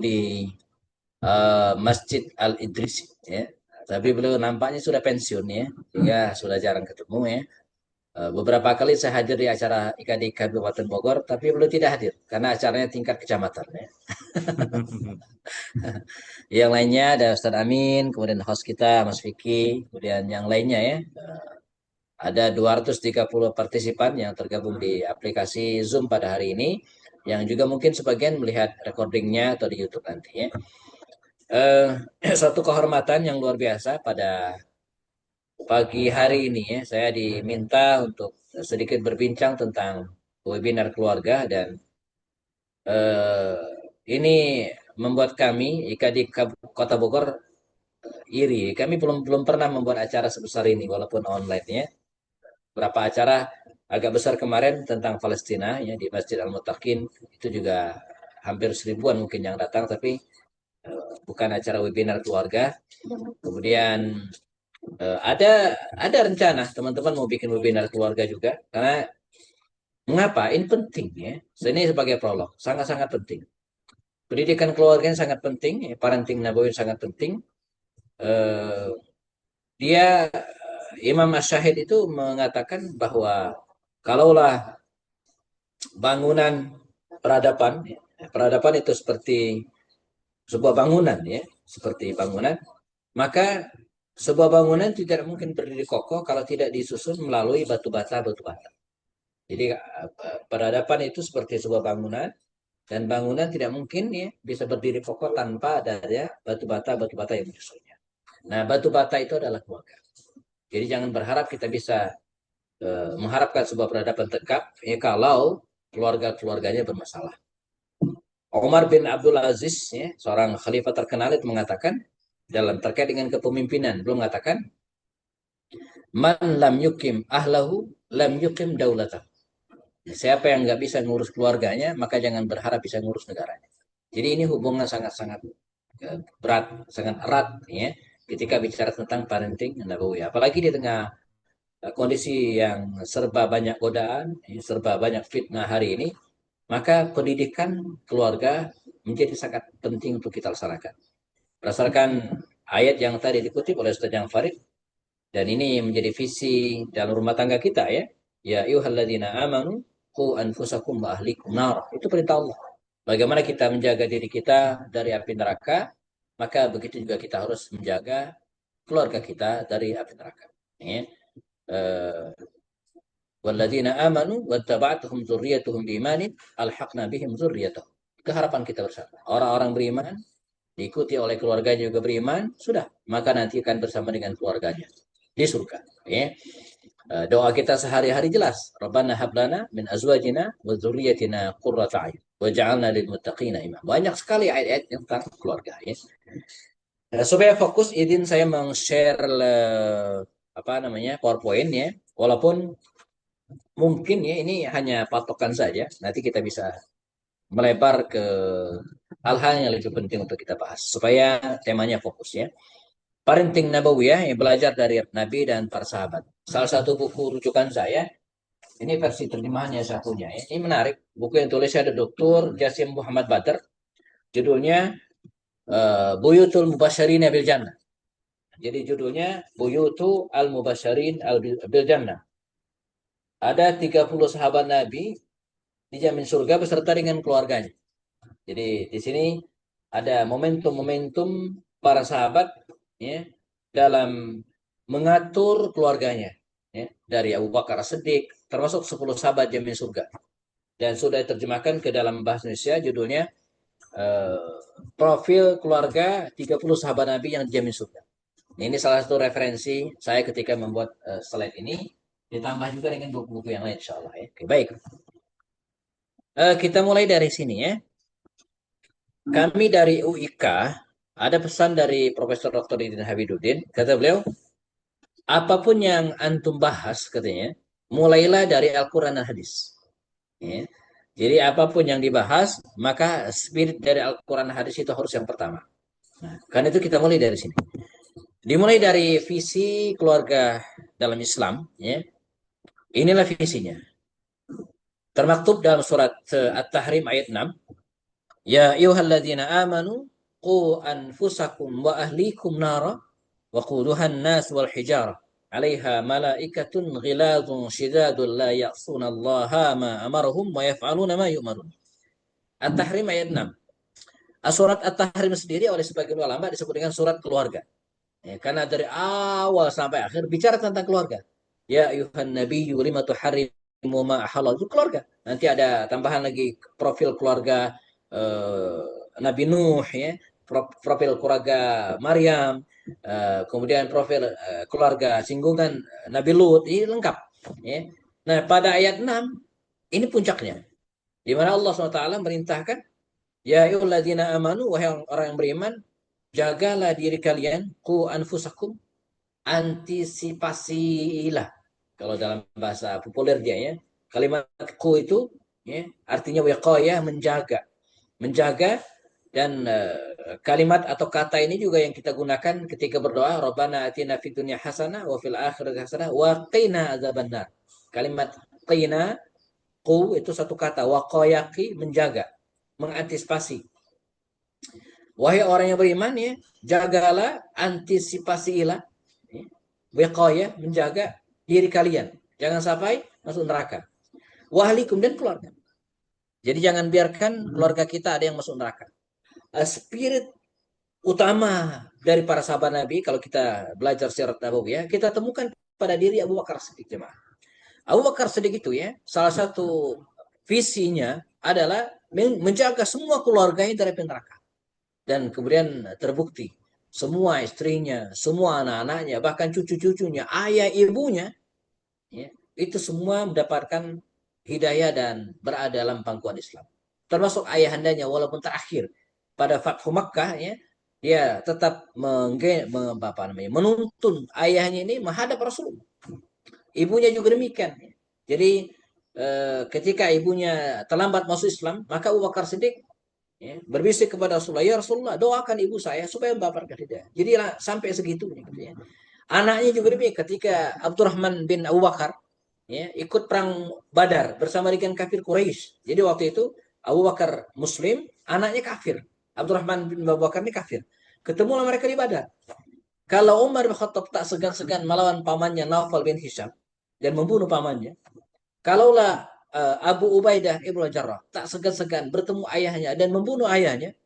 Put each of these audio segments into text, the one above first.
di Masjid Al-Idrisi ya. Tapi beliau nampaknya sudah pensiun ya, sehingga sudah jarang ketemu ya. Beberapa kali saya hadir di acara IKD Kabupaten Bogor, tapi beliau tidak hadir karena acaranya tingkat kecamatan ya. Yang lainnya ada Ustadz Amin, kemudian host kita Mas Vicky, kemudian yang lainnya ya. Ada 230 partisipan yang tergabung di aplikasi Zoom pada hari ini, yang juga mungkin sebagian melihat recordingnya atau di YouTube nanti ya. Eh, Satu kehormatan yang luar biasa pada pagi hari ini ya, saya diminta untuk sedikit berbincang tentang webinar keluarga dan eh, ini membuat kami di Kota Bogor iri. Kami belum belum pernah membuat acara sebesar ini walaupun online ya. Berapa acara agak besar kemarin tentang Palestina ya di Masjid Al-Muttaqin itu juga hampir 1.000-an mungkin yang datang tapi bukan acara webinar keluarga. Kemudian ada rencana teman-teman mau bikin webinar keluarga juga karena mengapa ini penting ya. Ini sebagai prolog sangat-sangat penting. Pendidikan keluarga yang sangat penting, ya, parenting nabawi sangat penting. Eh, Dia Imam Ash-Shahid itu mengatakan bahwa kalaulah bangunan peradaban, ya, peradaban itu seperti sebuah bangunan ya, seperti bangunan, maka sebuah bangunan tidak mungkin berdiri kokoh kalau tidak disusun melalui batu bata. Jadi peradaban itu seperti sebuah bangunan dan bangunan tidak mungkin ya bisa berdiri kokoh tanpa adanya batu bata yang menyusunnya. Nah, batu bata itu adalah keluarga. Jadi jangan berharap kita bisa mengharapkan sebuah peradaban tegak ya kalau keluarga-keluarganya bermasalah. Umar bin Abdul Aziz, ya, seorang khalifah terkenal itu mengatakan dalam terkait dengan kepemimpinan, belum mengatakan man lam yukim ahlahu lam yukim daulatahu. Siapa yang nggak bisa ngurus keluarganya, maka jangan berharap bisa ngurus negaranya. Jadi ini hubungan sangat-sangat berat, sangat erat, ya, ketika bicara tentang parenting nabawi. Apalagi di tengah kondisi yang serba banyak godaan, serba banyak fitnah hari ini, maka pendidikan keluarga menjadi sangat penting untuk kita laksanakan. Berdasarkan ayat yang tadi dikutip oleh Ustaz Yang Farid, dan ini menjadi visi dalam rumah tangga kita ya. Ya ayyuhalladzina amanu qu anfusakum wa ahlikum nar. Itu perintah Allah. Bagaimana kita menjaga diri kita dari api neraka, maka begitu juga kita harus menjaga keluarga kita dari api neraka. Ya. Eh, Walladzina amanu wattaba'atuhum dzurriyyatuhum biimanin alhaqna bihim dzurriyyatahum. Itu harapan kita bersama. Orang-orang beriman diikuti oleh keluarganya juga beriman, sudah, maka nanti akan bersama dengan keluarganya di surga. Ya. Doa kita sehari-hari jelas. Rabbana hablana min azwajina wa dzurriyyatina qurrata a'yun waj'alna lil muttaqina imama. Banyak sekali ayat-ayat tentang keluarga. Ya. Supaya fokus, izin saya meng-share apa namanya PowerPoint ya. Walaupun mungkin ya ini hanya patokan saja. Nanti kita bisa melebar ke hal-hal yang lebih penting untuk kita bahas supaya temanya fokus ya. Parenting Nabawiyah yang belajar dari Nabi dan para sahabat. Salah satu buku rujukan saya, ini versi terjemahannya saya punya ya. Ini menarik. Buku yang tulis ada Dr. Jasim Muhammad Badr. Judulnya Buyutul Mubasyirin Bil Jannah. Jadi judulnya Buyutu Al Mubasyirin Bil Jannah. Ada 30 sahabat Nabi dijamin surga beserta dengan keluarganya. Jadi di sini ada momentum-momentum para sahabat ya dalam mengatur keluarganya ya dari Abu Bakar As-Siddiq termasuk 10 sahabat jamin surga dan sudah diterjemahkan ke dalam bahasa Indonesia judulnya eh, profil keluarga 30 sahabat Nabi yang dijamin surga. Ini salah satu referensi saya ketika membuat slide ini ditambah juga dengan buku-buku yang lain insya Allah ya. Oke, baik. Kita mulai dari sini ya. Kami dari UIK ada pesan dari Profesor Dr. Didin Habibudin. Kata beliau, apapun yang antum bahas katanya, mulailah dari Al-Quran dan Hadis. Ya. Jadi apapun yang dibahas, maka spirit dari Al-Quran dan Hadis itu harus yang pertama. Nah, karena itu kita mulai dari sini. Dimulai dari visi keluarga dalam Islam. Ya. Inilah visinya. Termaktub dalam surat At-Tahrim ayat 6. Ya ayyuhalladzina amanu qu anfusakum wa ahlikum nara wa quduhan nas wal hijarah 'alaiha malaikatun ghilazun shidadun la ya'sunallaha ma amarahum wa yaf'aluna ma yu'marun. At-Tahrim ayat 6. Surat At-Tahrim sendiri oleh sebagian ulama disebut dengan surat keluarga. Ya, karena dari awal sampai akhir bicara tentang keluarga. Ya ayuhan nabiyyu lima tuharrimu ma ahalal, itu keluarga. Nanti ada tambahan lagi profil keluarga eh, Nabi Nuh ya, profil keluarga Maryam, kemudian profil keluarga singgungan Nabi Lut, ini lengkap ya. Nah, pada ayat 6 ini puncaknya di mana Allah SWT merintahkan ya ayyuhalladzina amanu, wahai orang yang beriman, jagalah diri kalian, ku anfusakum, antisipasilah. Kalau dalam bahasa populer dia ya, kalimat ku itu ya, artinya wiqayah, menjaga. Menjaga dan kalimat atau kata ini juga yang kita gunakan ketika berdoa, Rabbana atina fid dunya hasanah wa fil akhirati hasanah wa qina adzabannar. Kalimat qina, ku itu satu kata, waqayaki, menjaga, mengantisipasi. Wahai orang yang beriman ya, jagalah, antisipasilah, ya, wiqayah, menjaga diri kalian. Jangan sampai masuk neraka. Wahlikum, dan keluarga. Jadi jangan biarkan keluarga kita ada yang masuk neraka. Spirit utama dari para sahabat Nabi, kalau kita belajar sirat Nabawi ya, kita temukan pada diri Abu Bakar Siddiq, jemaah. Abu Bakar Siddiq itu ya, salah satu visinya adalah menjaga semua keluarganya dari neraka. Dan kemudian terbukti semua istrinya, semua anak-anaknya, bahkan cucu-cucunya, ayah ibunya, ya, itu semua mendapatkan hidayah dan berada dalam pangkuan Islam. Termasuk ayahandanya, walaupun terakhir pada Fathu Makkah, ya, dia tetap menuntun ayahnya ini menghadap Rasul. Ibunya juga demikian. Jadi ketika ibunya terlambat masuk Islam, maka Abu Bakar Siddiq ya, berbisik kepada Rasulullah, ya Rasulullah, doakan ibu saya supaya mendapatkan hidayah. Jadi sampai segitunya gitu ya. Anaknya juga demikian, ketika Abdurrahman bin Abu Bakar ya, ikut perang Badar bersama dengan kafir Quraisy. Jadi waktu itu Abu Bakar Muslim, anaknya kafir. Abdurrahman bin Abu Bakar ini kafir. Ketemulah mereka di Badar. Kalau Umar bin Khattab tak segan-segan melawan pamannya Naufal bin Hisham dan membunuh pamannya, kalaulah Abu Ubaidah Ibnu Jarrah tak segan-segan bertemu ayahnya dan membunuh ayahnya,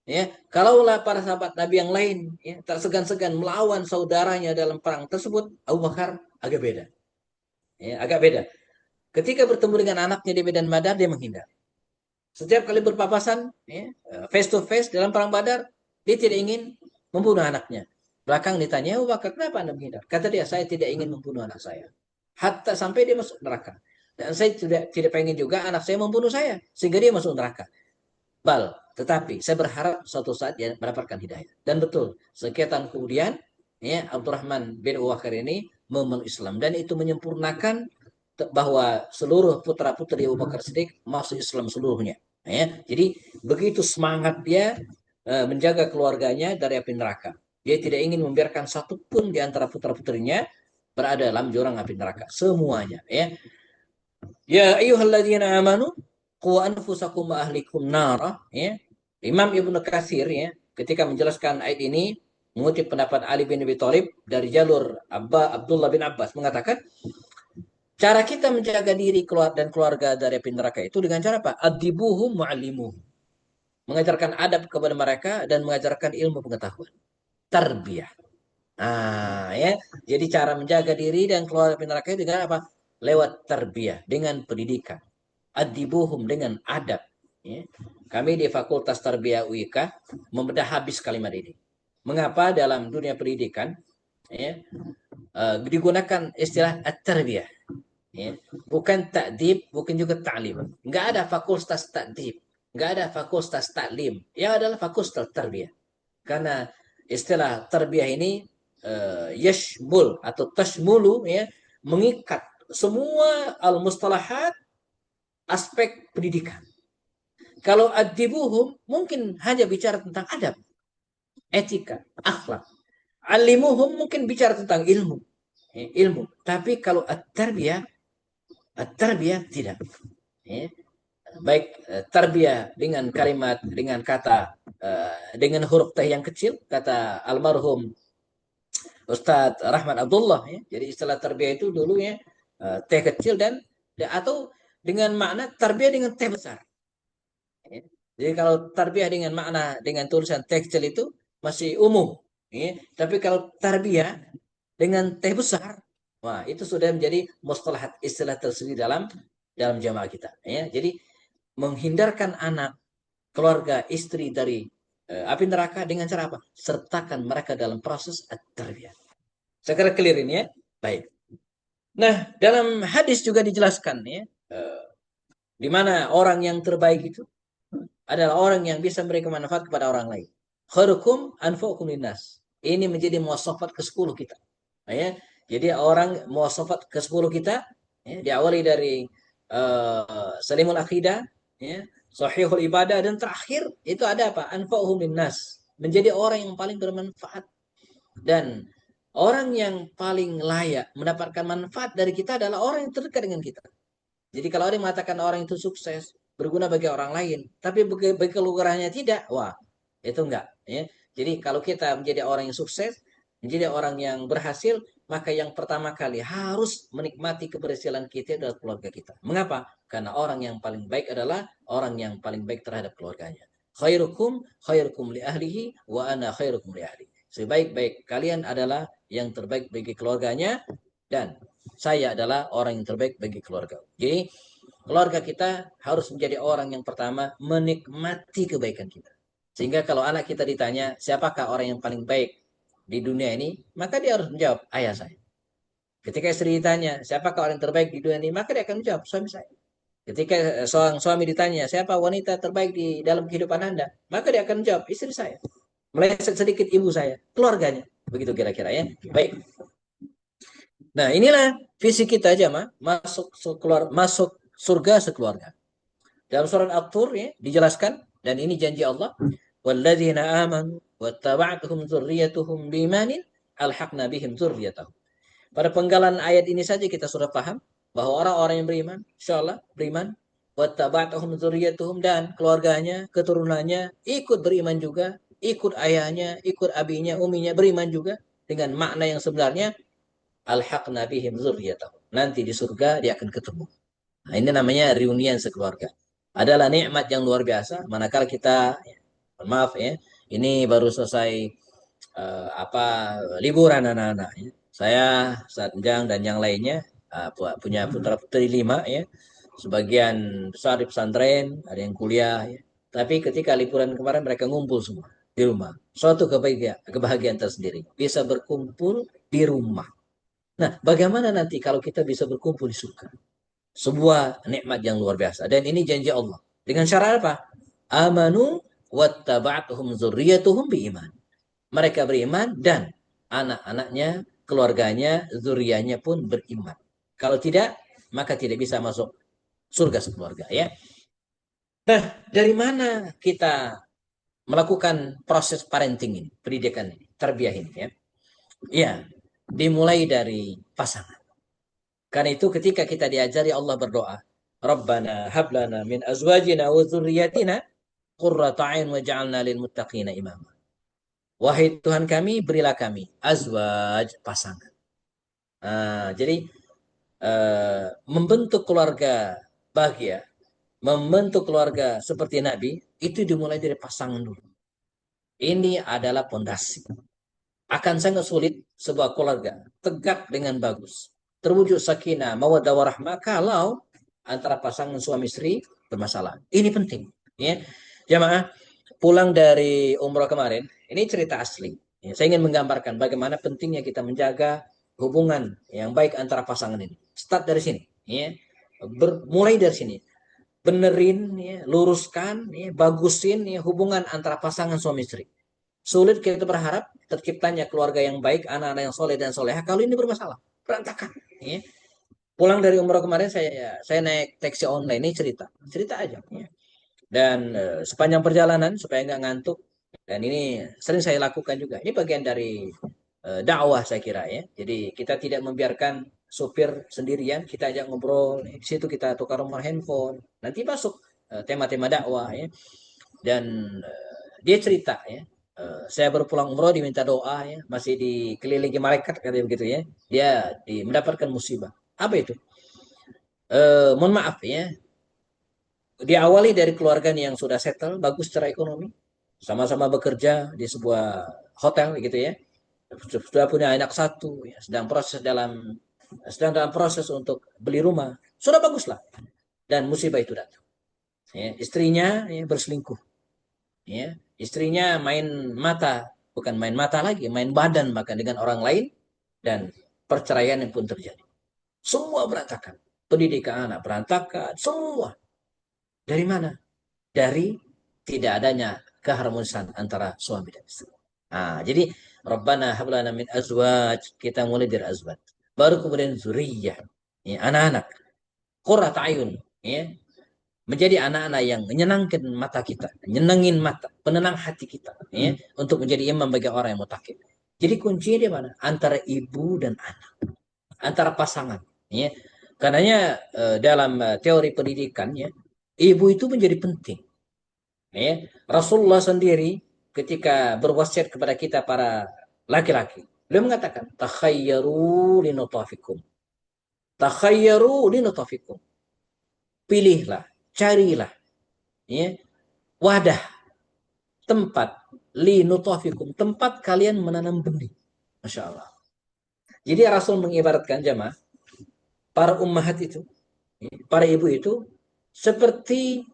ya, kalaulah para sahabat Nabi yang lain ya, tak segan-segan melawan saudaranya dalam perang tersebut, Abu Bakar agak beda. Ya, agak beda. Ketika bertemu dengan anaknya di medan Badar, dia menghindar. Setiap kali berpapasan, ya, face to face dalam perang Badar, dia tidak ingin membunuh anaknya. Belakang ditanya, Abu Bakar, kenapa Anda menghindar? Kata dia, saya tidak ingin membunuh anak saya. Hatta sampai dia masuk neraka. Dan saya tidak pengen juga anak saya membunuh saya. Sehingga dia masuk neraka. Tetapi saya berharap suatu saat dia mendapatkan hidayah. Dan betul, sekian tahun kemudian, ya, Abdurrahman bin Abu Bakar ini memeluk Islam. Dan itu menyempurnakan bahwa seluruh putra-putri Abu Bakar Siddiq masuk Islam seluruhnya. Ya, jadi begitu semangat dia menjaga keluarganya dari api neraka. Dia tidak ingin membiarkan satupun di antara putra-putrinya berada dalam jurang api neraka. Semuanya. Ya, ya ayyuhalladzina amanu qu anfusakum wa ahlikum nara. Ya. Imam Ibnu Katsir ya, ketika menjelaskan ayat ini mengutip pendapat Ali bin Abi Thalib dari jalur Abdullah bin Abbas mengatakan, cara kita menjaga diri dan keluarga dari api neraka itu dengan cara apa? Adibuhum mu'allimuhum. Mengajarkan adab kepada mereka dan mengajarkan ilmu pengetahuan. Tarbiyah. Nah, ya. Jadi cara menjaga diri dan keluarga api neraka itu dengan apa? Lewat tarbiyah, dengan pendidikan. Adibuhum, dengan adab. Ya. Kami di Fakultas Tarbiyah UIK membedah habis kalimat ini. Mengapa dalam dunia pendidikan ya, digunakan istilah at-tarbiyah? Ya. Bukan takdib, bukan juga ta'lim. Nggak ada fakultas takdib, nggak ada fakultas taklim. Yang adalah fakultas tarbiyah. Karena istilah tarbiyah ini yashmul atau tashmulu ya, mengikat semua al-mustalahat aspek pendidikan. Kalau adibuhum mungkin hanya bicara tentang adab, etika, akhlak. Alimuhum mungkin bicara tentang ilmu, ilmu. Tapi kalau at-tarbiyah tidak. Ya. baik tarbiyah dengan kalimat, dengan kata, dengan huruf teh yang kecil, kata almarhum Ustadz Rahman Abdullah ya. Jadi istilah tarbiyah itu dulu ya teh kecil dan atau dengan makna tarbiyah dengan teh besar. Ya. Jadi kalau tarbiyah dengan makna dengan tulisan teh kecil itu masih umum. Ya. Tapi kalau tarbiyah dengan teh besar, wah itu sudah menjadi mustalahat istilah tersendiri dalam jamaah kita. Ya. Jadi menghindarkan anak, keluarga, istri dari api neraka dengan cara apa? Sertakan mereka dalam proses at-tarbiyah. Saya kira clear ini ya. Baik. Nah, dalam hadis juga dijelaskan ya, di mana orang yang terbaik itu adalah orang yang bisa memberikan manfaat kepada orang lain. Khairukum anfa'ukum linnas. Ini menjadi muwasafat ke-10 kita. Nah, ya. Jadi orang muwasafat ke-10 kita ya, diawali dari salimul akidah, ya, sahihul ibadah dan terakhir itu ada apa? Anfa'uhum linnas. Menjadi orang yang paling bermanfaat dan orang yang paling layak mendapatkan manfaat dari kita adalah orang yang terdekat dengan kita. Jadi kalau ada yang mengatakan orang itu sukses, berguna bagi orang lain, tapi bagi keluarganya tidak, wah itu enggak. Ya. Jadi kalau kita menjadi orang yang sukses, menjadi orang yang berhasil, maka yang pertama kali harus menikmati keberhasilan kita adalah keluarga kita. Mengapa? Karena orang yang paling baik adalah orang yang paling baik terhadap keluarganya. Khairukum khairukum li ahlihi wa ana khairukum li ahli. Sebaik-baik kalian adalah yang terbaik bagi keluarganya dan saya adalah orang yang terbaik bagi keluarga. Jadi keluarga kita harus menjadi orang yang pertama menikmati kebaikan kita. Sehingga kalau anak kita ditanya siapakah orang yang paling baik di dunia ini, maka dia harus menjawab ayah saya. Ketika istri ditanya siapakah orang yang terbaik di dunia ini, maka dia akan menjawab suami saya. Ketika seorang suami ditanya siapa wanita terbaik di dalam kehidupan Anda, maka dia akan menjawab istri saya. Meleset sedikit ibu saya, keluarganya. Begitu kira-kira ya. Baik. Nah, inilah visi kita aja, masuk surga sekeluarga. Dalam surat At-Tur ya, dijelaskan dan ini janji Allah, walladzina amanu wattaba'atuhum dzurriyyatuhum biimanin alhaqna bihim dzurriyyatahum. Pada penggalan ayat ini saja kita sudah paham bahwa orang-orang yang beriman, insyaallah beriman, wattaba'atuhum dzurriyyatuhum dan keluarganya, keturunannya ikut beriman juga, ikut ayahnya, ikut abinya, uminya beriman juga dengan makna yang sebenarnya alhaqna bihim dzurriyyatahum. Nanti di surga dia akan ketemu. Nah, ini namanya reunian sekeluarga. Adalah nikmat yang luar biasa. Manakala kita, maaf ya, ini baru selesai liburan anak-anak. Ya. Saya, Satjang dan yang lainnya punya putra putri 5 ya. Sebagian besar di pesantren, ada yang kuliah. Ya. Tapi ketika liburan kemarin mereka ngumpul semua di rumah. Suatu kebahagiaan tersendiri. Bisa berkumpul di rumah. Nah, bagaimana nanti kalau kita bisa berkumpul di surga? Sebuah nikmat yang luar biasa. Dan ini janji Allah. Dengan syarat apa? Amanu wattaba'atuhum dzurriyyatuhum biiman. Mereka beriman dan anak-anaknya, keluarganya, zurianya pun beriman. Kalau tidak, maka tidak bisa masuk surga sekeluarga ya. Nah, dari mana kita melakukan proses parenting ini, pendidikan ini, tarbiyah ini ya? Ya, dimulai dari pasangan. Karena itu ketika kita diajari Allah berdoa, Rabbana hablana min azwajina wa dzurriyyatina qurrata a'yun waj'alna lil muttaqina imama. Wahai Tuhan kami, berilah kami azwaj pasangan. Jadi membentuk keluarga bahagia, membentuk keluarga seperti Nabi itu dimulai dari pasangan dulu. Ini adalah pondasi. Akan sangat sulit sebuah keluarga tegak dengan bagus, terwujud sakinah, mawaddah warahmah kalau antara pasangan suami istri bermasalah. Ini penting, ya. Jamaah, pulang dari umroh kemarin, ini cerita asli. Ya, saya ingin menggambarkan bagaimana pentingnya kita menjaga hubungan yang baik antara pasangan ini. Start dari sini, ya. Mulai dari sini. Benerin, ya, luruskan, ya, bagusin ya, hubungan antara pasangan suami istri. Sulit kita berharap terciptanya keluarga yang baik, anak-anak yang soleh dan soleha kalau ini bermasalah, berantakan. Ya. Pulang dari umroh kemarin saya naik taksi online ini cerita aja. Ya. Dan sepanjang perjalanan supaya nggak ngantuk dan ini sering saya lakukan juga. Ini bagian dari dakwah saya kira ya. Jadi kita tidak membiarkan supir sendirian, kita ajak ngobrol. Di situ kita tukar nomor handphone. Nanti masuk tema-tema dakwah ya. Dan dia cerita ya, saya baru pulang umroh diminta doa ya, masih dikelilingi malaikat katanya begitu ya. Dia mendapatkan musibah. Apa itu? Mohon maaf ya, diawali dari keluarga yang sudah settle, bagus secara ekonomi, sama-sama bekerja di sebuah hotel gitu ya, sudah punya anak satu, ya, sedang dalam proses untuk beli rumah, sudah bagus lah. Dan musibah itu datang. Ya, istrinya ya, berselingkuh, ya, istrinya main mata, bukan main mata lagi, main badan bahkan dengan orang lain, dan perceraian yang pun terjadi. Semua berantakan, pendidikan anak berantakan, semua. Dari mana? Dari tidak adanya keharmonisan antara suami dan istri. Nah, jadi Rabbana hablana min azwaj, kita mulai dari azwaj. Baru kemudian zuriyah, ya, anak-anak. Qurrat ayun, ya, menjadi anak-anak yang menyenangkan mata kita, menyenangin mata, penenang hati kita, ya, untuk menjadi imam bagi orang yang mutakin. Jadi kuncinya di mana? Antara ibu dan anak, antara pasangan, ya. Karenanya dalam teori pendidikan, ya, ibu itu menjadi penting. Ya, Rasulullah sendiri ketika berwasiat kepada kita para laki-laki, beliau mengatakan, takhayyaru linutafikum. Takhayyaru linutafikum. Pilihlah, carilah ya, wadah, tempat linutafikum, tempat kalian menanam benih. Masya Allah. Jadi Rasul mengibaratkan jamaah, para ummahat itu, para ibu itu seperti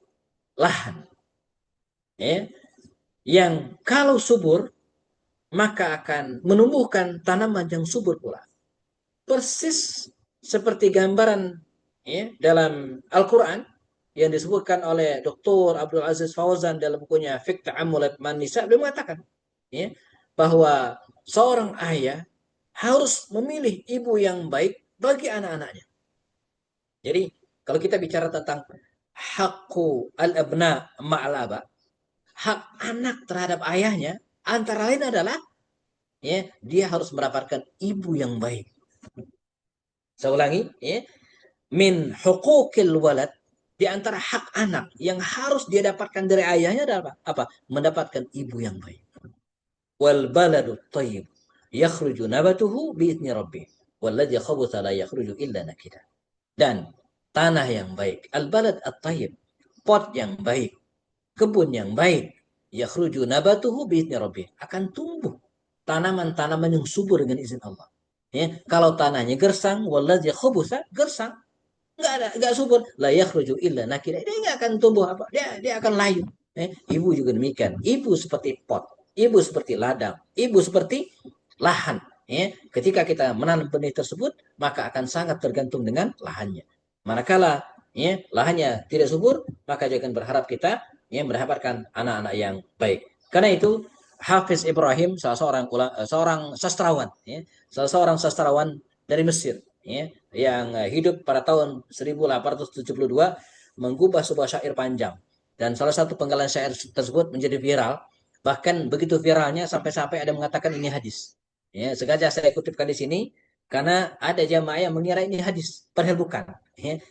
lahan, ya, yang kalau subur maka akan menumbuhkan tanaman yang subur pula. Persis seperti gambaran ya, dalam Al-Quran yang disebutkan oleh Dr. Abdul Aziz Fauzan dalam bukunya Fiqh Ta'ammulat Man Nisa, beliau mengatakan ya, bahwa seorang ayah harus memilih ibu yang baik bagi anak-anaknya. Jadi kalau kita bicara tentang hakku al-abna ma'al-aba, hak anak terhadap ayahnya antara lain adalah ya, dia harus mendapatkan ibu yang baik. Saya ulangi, ya, min hukukil walad, di antara hak anak yang harus dia dapatkan dari ayahnya adalah apa? Mendapatkan ibu yang baik. Wal baladu thayyib yakhruju nabatuhu biizni rabbih walladzi khabutha la yakhruju illa nakida. Dan tanah yang baik, al balad at-thayyib, pot yang baik, kebun yang baik, yakhruju nabatuhu biizni rabbih, akan tumbuh tanaman-tanaman yang subur dengan izin Allah. Ya, kalau tanahnya gersang, walladzi khabutha, gersang, nggak subur, la yakhruju illa nakida, dia nggak akan tumbuh apa, dia akan layu. Ibu juga demikian, ibu seperti pot, ibu seperti ladang, ibu seperti lahan. Ketika kita menanam benih tersebut, maka akan sangat tergantung dengan lahannya. Manakala lahannya tidak subur, maka jangan berharap kita mendapatkan anak-anak yang baik. Karena itu Hafiz Ibrahim, seorang sastrawan, salah seorang sastrawan dari Mesir, yang hidup pada tahun 1872, menggubah sebuah syair panjang, dan salah satu penggalan syair tersebut menjadi viral. Bahkan begitu viralnya sampai-sampai ada mengatakan ini hadis. Sengaja saya kutipkan di sini karena ada jamaah yang mengira ini hadis, padahal bukan.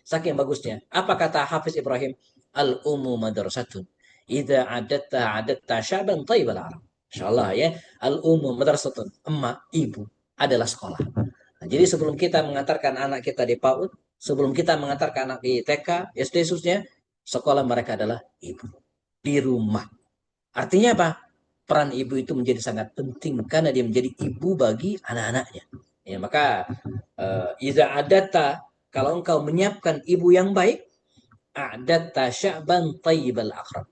Saking bagusnya. Apa kata Hafiz Ibrahim? Al-umu madrasatun. Idza adatta syaban thayyibal arab. Insyaallah ya. Al-umu madrasatun. Emak, ibu adalah sekolah. Nah, jadi sebelum kita mengantarkan anak kita di PAUD, sebelum kita mengantarkan anak di TK, SD khususnya, sekolah mereka adalah ibu. Di rumah. Artinya apa? Peran ibu itu menjadi sangat penting karena dia menjadi ibu bagi anak-anaknya. Ya, maka iza adata, kalau engkau menyiapkan ibu yang baik, a'datta sya'ban tayyibal akhrab.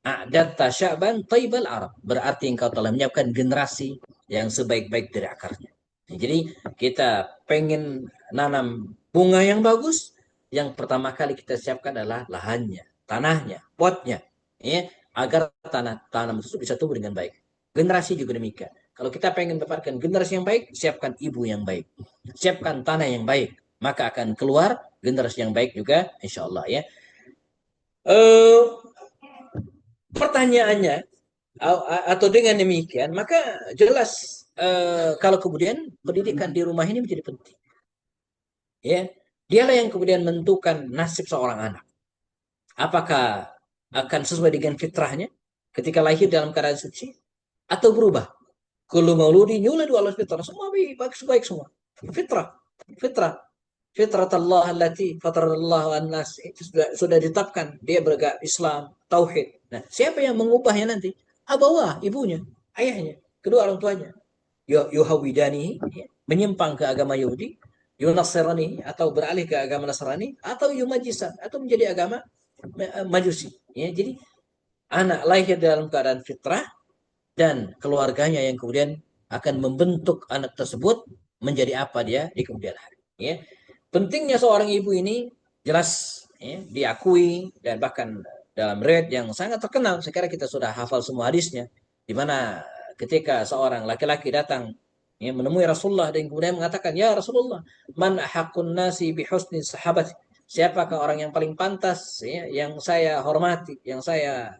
A'datta sya'ban tayyibal arab. Berarti engkau telah menyiapkan generasi yang sebaik-baik dari akarnya. Jadi kita pengen nanam bunga yang bagus, yang pertama kali kita siapkan adalah lahannya, tanahnya, potnya, ya, agar tanam itu bisa tumbuh dengan baik. Generasi juga demikian. Kalau kita pengen mendapatkan generasi yang baik, siapkan ibu yang baik, siapkan tanah yang baik, maka akan keluar generasi yang baik juga, insya Allah ya. Pertanyaannya, atau dengan demikian, maka jelas kalau kemudian pendidikan di rumah ini menjadi penting. Ya, dialah yang kemudian menentukan nasib seorang anak. Apakah akan sesuai dengan fitrahnya ketika lahir dalam keadaan suci atau berubah? Kullu mauludin yuladu ala fitrah. Semua baik semua. Fitrah. Fitrah. Fitrat Allah allati fatarallahu an-nas. Itu sudah ditetapkan. Dia beragama Islam, tauhid. Nah, siapa yang mengubahnya nanti? Abawah, ibunya, ayahnya, kedua orang tuanya. Yuhawidani, menyimpang ke agama Yahudi, Yunasrani atau beralih ke agama Nasrani, atau Yumajisan atau menjadi agama Majusi. Ya, jadi anak lahir dalam keadaan fitrah dan keluarganya yang kemudian akan membentuk anak tersebut menjadi apa dia di kemudian hari. Ya. Pentingnya seorang ibu ini jelas ya, diakui dan bahkan dalam riwayat yang sangat terkenal. Sekarang kita sudah hafal semua hadisnya, di mana ketika seorang laki-laki datang ya, menemui Rasulullah dan kemudian mengatakan, ya Rasulullah, man ahakun nasi bihusni sahabat. Siapakah orang yang paling pantas ya, yang saya hormati, yang saya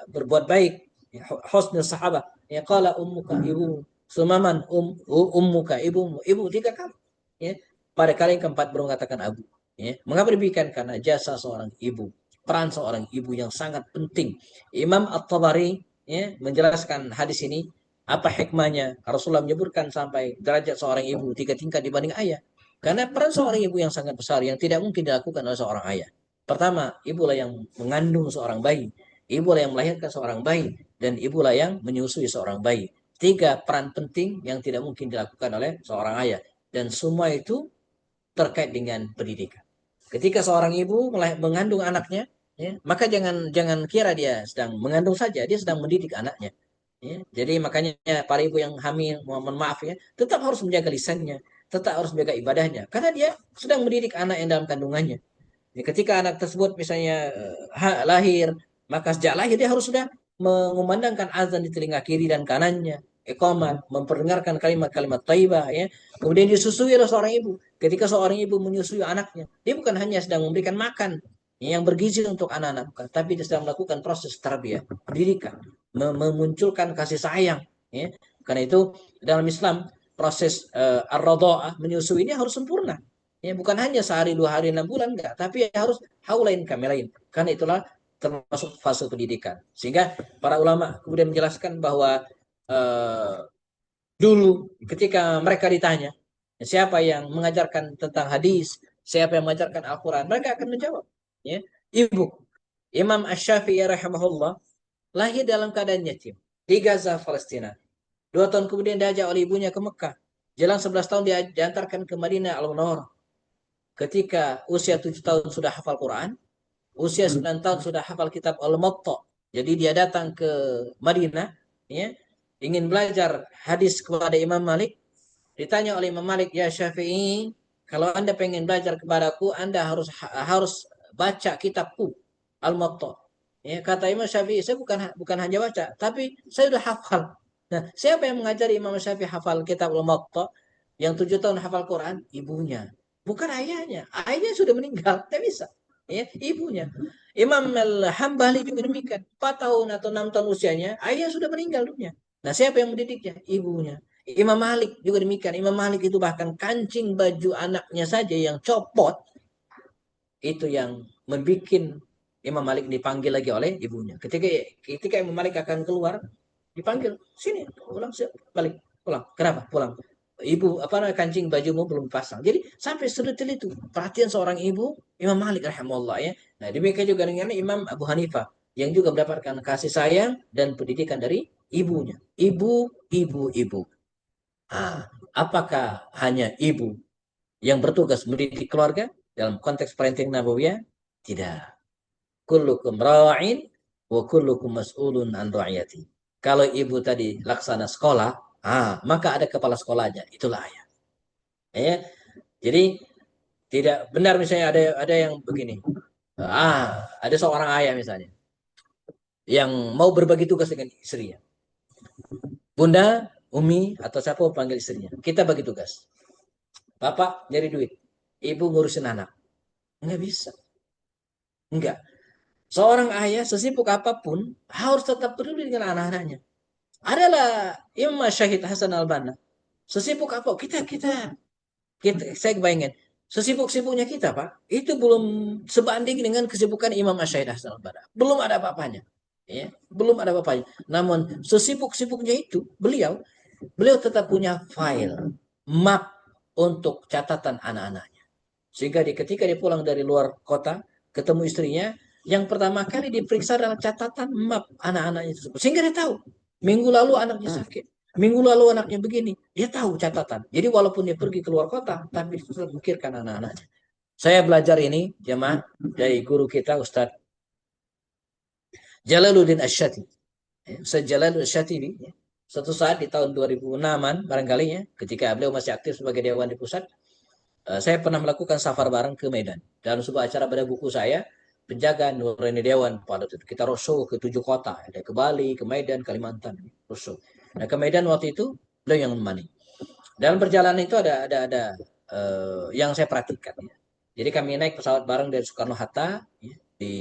berbuat baik, ya, husnul sahabat. Ya qala ummuka ibu, sumaman ummuka ibu tiga kali. Ya. Pada kali yang keempat baru mengatakan abu. Ya. Mengapa demikian? Karena jasa seorang ibu, peran seorang ibu yang sangat penting. Imam At-Tabari ya, menjelaskan hadis ini apa hikmahnya. Rasulullah menyebutkan sampai derajat seorang ibu 3 tingkat dibanding ayah. Karena peran seorang ibu yang sangat besar yang tidak mungkin dilakukan oleh seorang ayah. Pertama, ibulah yang mengandung seorang bayi. Ibulah yang melahirkan seorang bayi. Dan ibulah yang menyusui seorang bayi. 3 peran penting yang tidak mungkin dilakukan oleh seorang ayah. Dan semua itu terkait dengan pendidikan. Ketika seorang ibu mengandung anaknya, ya, maka jangan jangan kira dia sedang mengandung saja, dia sedang mendidik anaknya. Ya. Jadi makanya para ibu yang hamil, mohon maaf ya, tetap harus menjaga lisannya, tetap harus menjaga ibadahnya, karena dia sedang mendidik anak yang dalam kandungannya. Ya, ketika anak tersebut misalnya lahir, maka sejak lahir dia harus sudah mengumandangkan azan di telinga kiri dan kanannya, iqamat, memperdengarkan kalimat-kalimat thayyibah ya. Kemudian disusui oleh seorang ibu. Ketika seorang ibu menyusui anaknya, dia bukan hanya sedang memberikan makan yang bergizi untuk anak-anak, bukan, tapi dia sedang melakukan proses tarbiyah, pendidikan, memunculkan kasih sayang ya. Karena itu dalam Islam proses ar-radha'ah menyusui ini harus sempurna. Ya, bukan hanya sehari, 2 hari, 6 bulan, enggak. Tapi harus haulain kamilain. Karena itulah termasuk fase pendidikan. Sehingga para ulama kemudian menjelaskan bahwa eh, dulu ketika mereka ditanya, siapa yang mengajarkan tentang hadis, siapa yang mengajarkan Al-Quran, mereka akan menjawab. Ya, ibu. Imam Ash-Syafi'i rahimahullah lahir dalam keadaan yatim di Gaza, Palestina. 2 tahun kemudian diajak oleh ibunya ke Mekah. Jalan 11 tahun diantarkan ke Madinah Al-Munawwarah. Ketika usia 7 tahun sudah hafal Quran, usia 9 tahun sudah hafal kitab Al-Muwatta. Jadi dia datang ke Madinah, ya, ingin belajar hadis kepada Imam Malik. Ditanya oleh Imam Malik, ya Syafi'i, kalau Anda pengen belajar kepadaku, Anda harus baca kitabku Al-Muwatta. Ya, kata Imam Syafi'i, saya bukan hanya baca, tapi saya sudah hafal. Nah, siapa yang mengajari Imam Syafi'i hafal kitab Al-Muwatta? Yang 7 tahun hafal Quran, ibunya. Bukan ayahnya. Ayahnya sudah meninggal, tidak bisa. Ya, ibunya. Imam Al-Hambali juga demikian. 4 tahun atau 6 tahun usianya, ayahnya sudah meninggal dunia. Nah, siapa yang mendidiknya? Ibunya. Imam Malik juga demikian. Imam Malik itu bahkan kancing baju anaknya saja yang copot, itu yang membuat Imam Malik dipanggil lagi oleh ibunya. Ketika Imam Malik akan keluar, dipanggil, sini, pulang, balik, pulang. Kenapa? Pulang. Ibu, kancing bajumu belum pasang. Jadi sampai sedetil itu perhatian seorang ibu, Imam Malik rahimahullah ya. Nah, demikian juga dengan Imam Abu Hanifah yang juga mendapatkan kasih sayang dan pendidikan dari ibunya. Ibu. Apakah hanya ibu yang bertugas mendidik keluarga dalam konteks parenting nabawiyah? Tidak. Kullukum ra'in wa kullukum mas'ulun an ra'iyati. Kalau ibu tadi laksana sekolah, maka ada kepala sekolahnya, itulah ayah. Ya. Jadi tidak benar misalnya ada yang begini. Ada seorang ayah misalnya yang mau berbagi tugas dengan istrinya. Bunda, Umi atau siapa panggil istrinya. Kita bagi tugas. Bapak nyari duit. Ibu ngurusin anak. Enggak bisa. Enggak. Seorang ayah sesibuk apapun harus tetap peduli dengan anak-anaknya. Adalah Imam Syahid Hasan Al-Banna. Sesibuk apa? Kita saya bayangin. Sesibuk-sibuknya kita, Pak, itu belum sebanding dengan kesibukan Imam Ash-Shahid Hasan al-Banna. Belum ada apa-apanya. Ya, belum ada apa-apanya. Namun sesibuk-sibuknya itu beliau tetap punya file, map untuk catatan anak-anaknya. Sehingga ketika dia pulang dari luar kota, ketemu istrinya, yang pertama kali diperiksa adalah catatan map anak-anaknya tersebut. Sehingga dia tahu, minggu lalu anaknya sakit. Minggu lalu anaknya begini. Dia tahu catatan. Jadi walaupun dia pergi keluar kota, tapi dia tetap memikirkan anak-anaknya. Saya belajar ini, jemaah, dari guru kita, Ustadz Jalaluddin Asyati. Ustadz Jalaluddin Asyati, suatu saat di tahun 2006-an, barangkali ya, ketika beliau masih aktif sebagai Dewan di pusat, saya pernah melakukan safar bareng ke Medan. Dalam sebuah acara pada buku saya, penjagaan Nurani Dewan pada itu. Kita roadshow ke 7 kota. Ada ke Bali, ke Medan, Kalimantan. Roadshow. Nah, ke Medan waktu itu, beliau yang menemani. Dalam perjalanan itu ada yang saya perhatikan. Ya. Jadi kami naik pesawat bareng dari Soekarno-Hatta. Ya. Di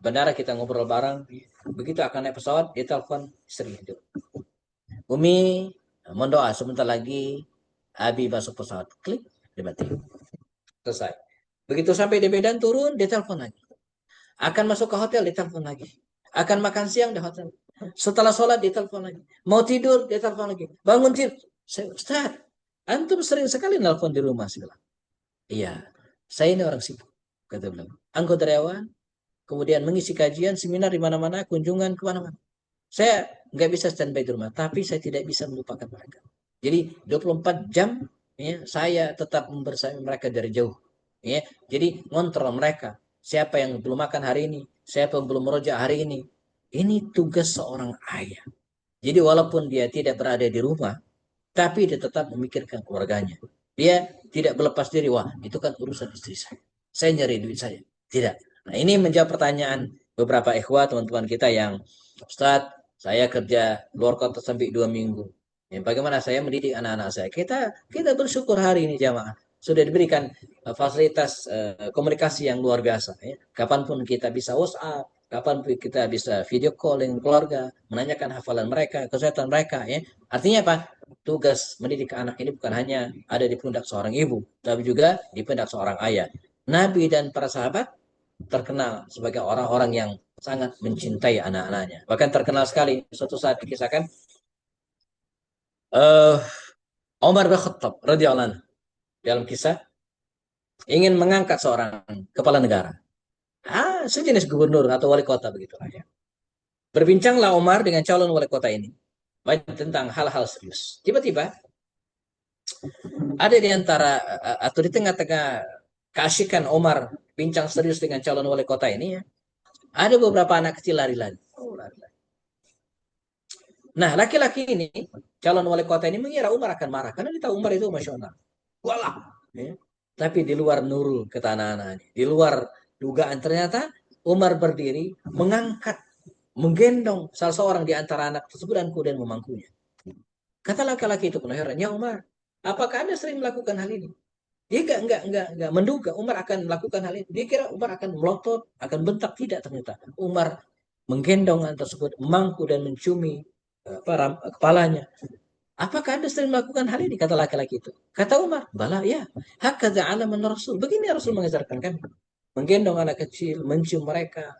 bandara kita ngobrol bareng. Ya. Begitu akan naik pesawat, dia telepon istri. Umi, mendoa sebentar lagi Abi masuk pesawat. Klik, dia mati. Selesai. Begitu sampai di Medan turun, dia telepon lagi. Akan masuk ke hotel, dia telepon lagi. Akan makan siang di hotel. Setelah sholat, dia telepon lagi. Mau tidur, dia telepon lagi. Bangun tidur. Saya, Ustaz, antum sering sekali nelpon di rumah. Saya bilang, iya, saya ini orang sibuk. Kata beliau. Anggota Dewan, kemudian mengisi kajian, seminar di mana-mana, kunjungan kemana-mana. Saya nggak bisa standby di rumah, tapi saya tidak bisa melupakan mereka. Jadi 24 jam ya, saya tetap membersama mereka dari jauh. Ya, jadi ngontrol mereka. Siapa yang belum makan hari ini, siapa yang belum merojak hari ini. Ini tugas seorang ayah. Jadi walaupun dia tidak berada di rumah, tapi dia tetap memikirkan keluarganya. Dia tidak berlepas diri, wah itu kan urusan istri saya. Saya nyari duit saya. Tidak. Nah ini menjawab pertanyaan beberapa ikhwah teman-teman kita yang, Ustadz, saya kerja luar kota sampai 2 minggu. Ya, bagaimana saya mendidik anak-anak saya? Kita bersyukur hari ini jamaah sudah diberikan fasilitas komunikasi yang luar biasa. Ya. Kapanpun kita bisa WhatsApp, kapanpun kita bisa video call dengan keluarga, menanyakan hafalan mereka, kesehatan mereka. Ya. Artinya apa? Tugas mendidik anak ini bukan hanya ada di pundak seorang ibu, tapi juga di pundak seorang ayah. Nabi dan para sahabat terkenal sebagai orang-orang yang sangat mencintai anak-anaknya. Bahkan terkenal sekali suatu saat dikisahkan uh, Umar bin Khattab radhiyallahu anhu dalam kisah ingin mengangkat seorang kepala negara. Sejenis gubernur atau wali kota begitu ya. Berbincanglah Umar dengan calon wali kota ini banyak tentang hal-hal serius. Tiba-tiba ada di antara atau di tengah-tengah keasikan Umar bincang serius dengan calon wali kota ini ya, ada beberapa anak kecil lari-lari. Nah, laki-laki ini, calon wali kota ini mengira Umar akan marah. Karena dia tahu Umar itu emosional. Walah. Ya. Tapi di luar nurul kata anak-anak ini. Di luar dugaan ternyata Umar berdiri, mengangkat, menggendong salah seorang di antara anak tersebut dan kemudian memangkunya. Kata laki-laki itu penuh heran, ya Umar, apakah Anda sering melakukan hal ini? Dia enggak menduga Umar akan melakukan hal itu. Dia kira Umar akan melotot, akan bentak. Tidak ternyata. Umar menggendong anak tersebut, memangku dan menciumi kepalanya. Apakah Anda sering melakukan hal ini? Kata laki-laki itu. Kata Umar, bala ya. Hakadha alaman Rasul. Begini Rasul mengajarkan kami. Menggendong anak kecil, mencium mereka.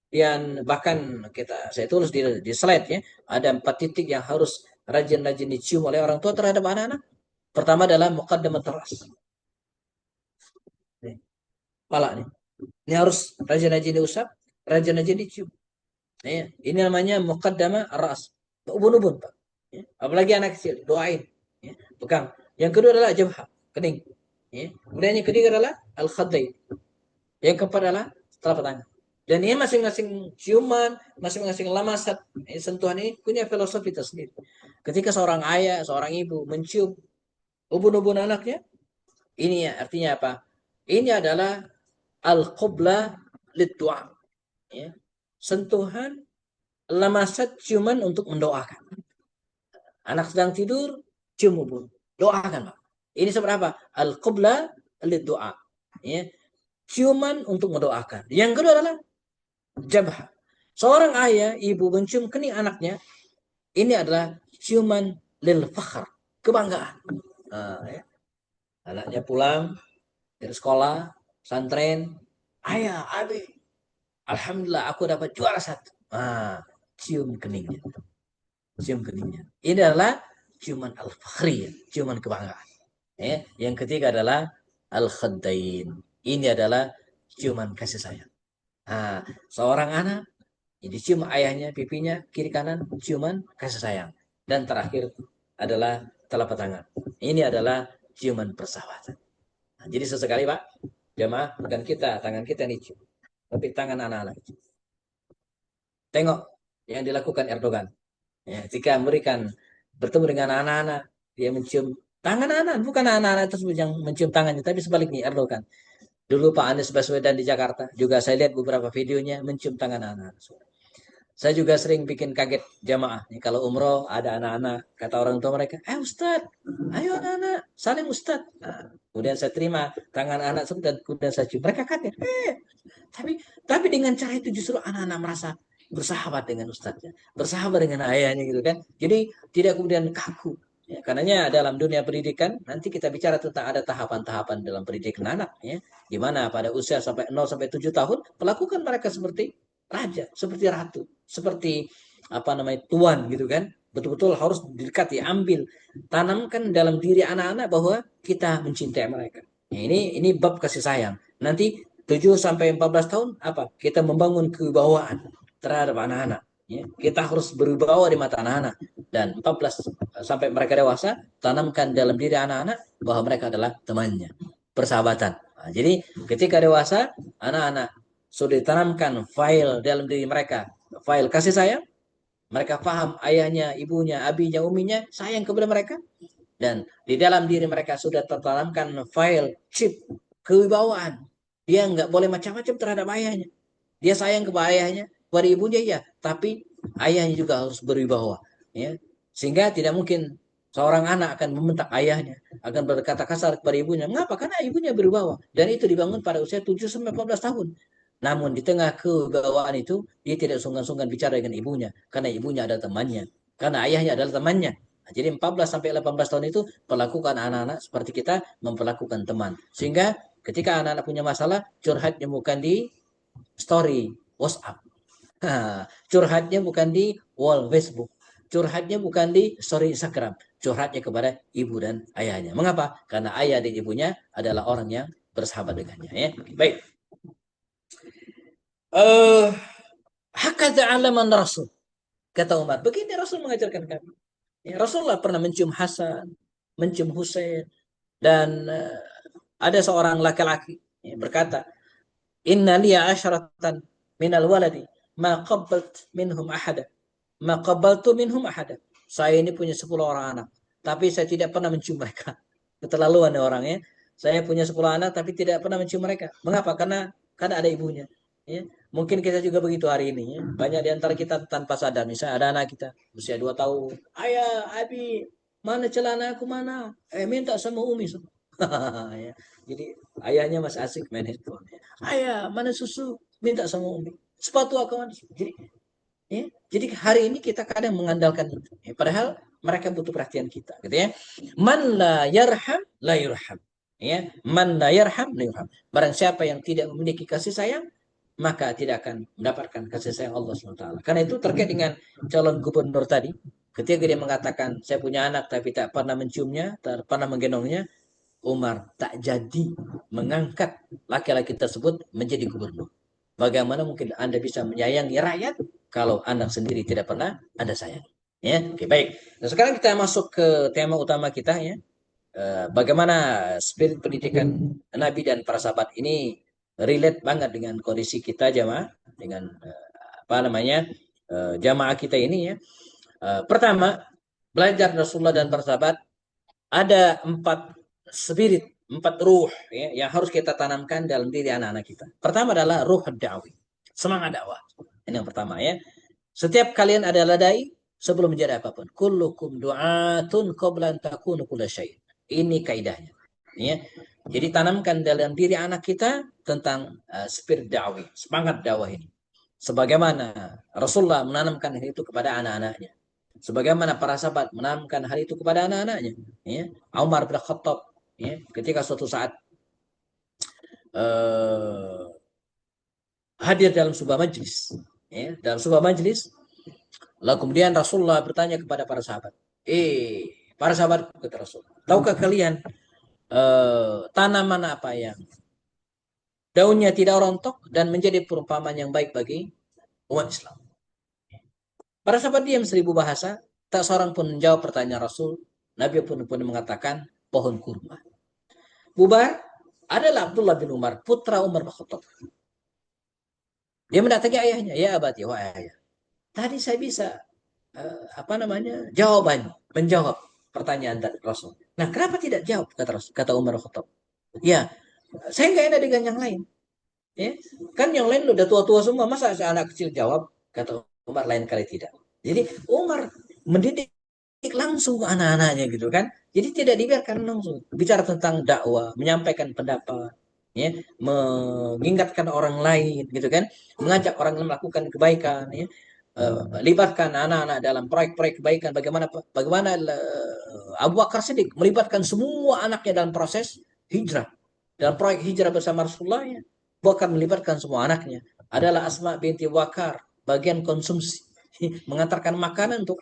Dan bahkan saya tulis di slide ya, ada 4 titik yang harus rajin-rajin dicium oleh orang tua terhadap anak-anak. Pertama adalah muqaddamat ras. Kepala nih. Ini harus rajin-rajin diusap, rajin-rajin dicium. Ya, ini namanya muqaddamah ras. Ubun-ubun, Pak. Ya, apalagi anak kecil, doain. Ya, pegang. Yang kedua adalah jabha, kening. Ya. Kemudian yang ketiga adalah al-khaddain. Yang keempat adalah telapak tangan. Dan ini masing-masing ciuman, masing-masing lamasat, sentuhan ini punya filosofi tersendiri. Ketika seorang ayah, seorang ibu mencium ubun-ubun anaknya, ini ya, artinya apa? Ini adalah al-qubla lid-du'a. Ya. Sentuhan, lamasat, ciuman untuk mendoakan. Anak sedang tidur, cium ubun. Doakan, Pak. Ini seperti apa? Al-qubla lid-du'a. Ya. Ciuman untuk mendoakan. Yang kedua adalah jabha. Seorang ayah, ibu mencium kening anaknya, ini adalah ciuman lil fakhr, kebanggaan. Nah, ya. Anaknya pulang dari sekolah, santren, ayah, abi, alhamdulillah aku dapat juara satu. Cium keningnya, cium keningnya. Ini adalah ciuman al-fakhriyah, ciuman kebanggaan. Ya. Yang ketiga adalah al-khaddain. Ini adalah ciuman kasih sayang. Seorang anak jadi cium ayahnya, pipinya, kiri kanan, ciuman kasih sayang. Dan terakhir adalah telapak tangan. Ini adalah ciuman persahabatan. Jadi sesekali Pak, jemaah, bukan kita, tangan kita yang dicium. Tapi tangan anak-anak. Tengok yang dilakukan Erdogan. Ya, jika memberikan bertemu dengan anak-anak, dia mencium tangan anak, bukan anak-anak tersebut yang mencium tangannya, tapi sebaliknya Erdogan. Dulu Pak Anies Baswedan di Jakarta, juga saya lihat beberapa videonya mencium tangan anak-anak. Saya juga sering bikin kaget jamaah. Kalau umroh ada anak-anak, kata orang tua mereka, Ustadz, ayo anak-anak, saling Ustadz. Kemudian saya terima tangan anak tersebut dan kemudian saya cium. Mereka kaget. Tapi dengan cara itu justru anak-anak merasa bersahabat dengan ustadznya, bersahabat dengan ayahnya gitu kan. Jadi tidak kemudian kaku. Ya, karenanya dalam dunia pendidikan nanti kita bicara tentang ada tahapan-tahapan dalam pendidikan anak ya. Di mana pada usia sampai 0 sampai 7 tahun perlakukan mereka seperti raja, seperti ratu, seperti apa namanya tuan gitu kan. Betul-betul harus didekati, ambil, tanamkan dalam diri anak-anak bahwa kita mencintai mereka. Ya, ini bab kasih sayang. Nanti 7 sampai 14 tahun apa? Kita membangun kewibawaan terhadap anak-anak. Ya, kita harus berwibawa di mata anak-anak dan 14 sampai mereka dewasa tanamkan dalam diri anak-anak bahwa mereka adalah temannya, persahabatan. Jadi ketika dewasa anak-anak sudah ditanamkan file dalam diri mereka, file kasih sayang, mereka paham ayahnya, ibunya, abinya, uminya sayang kepada mereka dan di dalam diri mereka sudah tertanamkan file chip kewibawaan. Dia nggak boleh macam-macam terhadap ayahnya. Dia sayang kepada ayahnya, kepada ibunya ya, tapi ayahnya juga harus berwibawa, ya. Sehingga tidak mungkin seorang anak akan membentak ayahnya, akan berkata kasar kepada ibunya. Mengapa? Karena ibunya berwibawa dan itu dibangun pada usia 7 sampai 14 tahun. Namun di tengah kewibawaan itu dia tidak sungkan-sungkan bicara dengan ibunya karena ibunya adalah temannya, karena ayahnya adalah temannya. Jadi 14 sampai 18 tahun itu perlakukan anak-anak seperti kita memperlakukan teman. Sehingga ketika anak-anak punya masalah, curhatnya bukan di story WhatsApp. Curhatnya bukan di wall Facebook. Curhatnya bukan di story Instagram. Curhatnya kepada ibu dan ayahnya. Mengapa? Karena ayah dan ibunya adalah orang yang bersahabat dengannya. Ya. Baik. Hakadha alaman Rasul. Kata Umar. Begini Rasul mengajarkan kami. Ya, Rasulullah pernah mencium Hasan, mencium Husain. Dan ada seorang laki-laki berkata, Inna liya asharatan minal waladi ma qabbalt minhum ahada. Ma qabbaltu minhum ahada. Saya ini punya 10 orang anak, tapi saya tidak pernah mencium mereka. Keterlaluan ya orangnya. Saya punya 10 anak tapi tidak pernah mencium mereka. Mengapa? Karena ada ibunya. Ya. Mungkin kita juga begitu hari ini. Ya. Banyak di antara kita tanpa sadar. Misalnya ada anak kita usia 2 tahun. Ayah, Abi, mana celana aku mana? Minta sama Umi. Ya. Jadi ayahnya masih asik main handphone. Ayah, mana susu? Minta sama Umi. Sepatu aku mana? Jadi hari ini kita kadang mengandalkan itu. Ya, padahal mereka butuh perhatian kita, gitu ya. Man la yarham la yurham. Ya, man la yarham la yurham. Barang siapa yang tidak memiliki kasih sayang, maka tidak akan mendapatkan kasih sayang Allah SWT. Karena itu terkait dengan calon gubernur tadi, ketika dia mengatakan saya punya anak tapi tak pernah menciumnya, tak pernah menggendongnya, Umar tak jadi mengangkat laki-laki tersebut menjadi gubernur. Bagaimana mungkin Anda bisa menyayangi rakyat kalau anak sendiri tidak pernah Anda sayang? Ya, oke, baik. Nah, sekarang kita masuk ke tema utama kita ya. Bagaimana spirit pendidikan Nabi dan para sahabat ini relate banget dengan kondisi kita jamaah, dengan apa namanya jamaah kita ini ya. Pertama, belajar Rasulullah dan para sahabat ada 4 spirit, 4 ruh ya, yang harus kita tanamkan dalam diri anak-anak kita. Pertama adalah ruh dakwah, semangat dakwah. Ini yang pertama ya. Setiap kalian adalah dai sebelum menjadi apapun. Kullukum du'atun qabla an takunu kulla syai'. Ini kaidahnya. Ya. Jadi tanamkan dalam diri anak kita tentang spirit dakwah, semangat dakwah ini. Sebagaimana Rasulullah menanamkan itu kepada anak-anaknya. Sebagaimana para sahabat menanamkan hal itu kepada anak-anaknya. Ya. Umar bin Khattab ya, ketika suatu saat eh, hadir dalam sebuah majlis, ya, dalam sebuah majlis. Lalu kemudian Rasulullah bertanya kepada para sahabat, para sahabat, kata Rasul, tahukah kalian tanaman apa yang daunnya tidak rontok dan menjadi perumpamaan yang baik bagi umat Islam? Para sahabat diam 1000 bahasa, tak seorang pun menjawab pertanyaan Rasul. Nabi pun mengatakan pohon kurma. Bubar adalah Abdullah bin Umar, putra Umar bin Khattab. Dia mendatangi ayahnya, ya abadi, wah ayah. Tadi saya bisa jawabannya, menjawab pertanyaan dari Rasul. Nah, kenapa tidak jawab, kata Umar bin Khattab? Ya, saya nggak enak dengan yang lain. Ya, kan yang lain udah tua-tua semua, masa anak kecil jawab? Kata Umar, lain kali tidak. Jadi Umar mendidik langsung ke anak-anaknya gitu kan. Jadi tidak dibiarkan langsung bicara tentang dakwah, menyampaikan pendapat, ya, mengingatkan orang lain gitu kan, mengajak orang melakukan kebaikan, ya. Libatkan anak-anak dalam proyek-proyek kebaikan. Bagaimana Abu Bakar Siddiq melibatkan semua anaknya dalam proses hijrah, dalam proyek hijrah bersama Rasulullah, ya. Bakar melibatkan semua anaknya. Adalah Asma binti Wakar bagian konsumsi, mengantarkan makanan untuk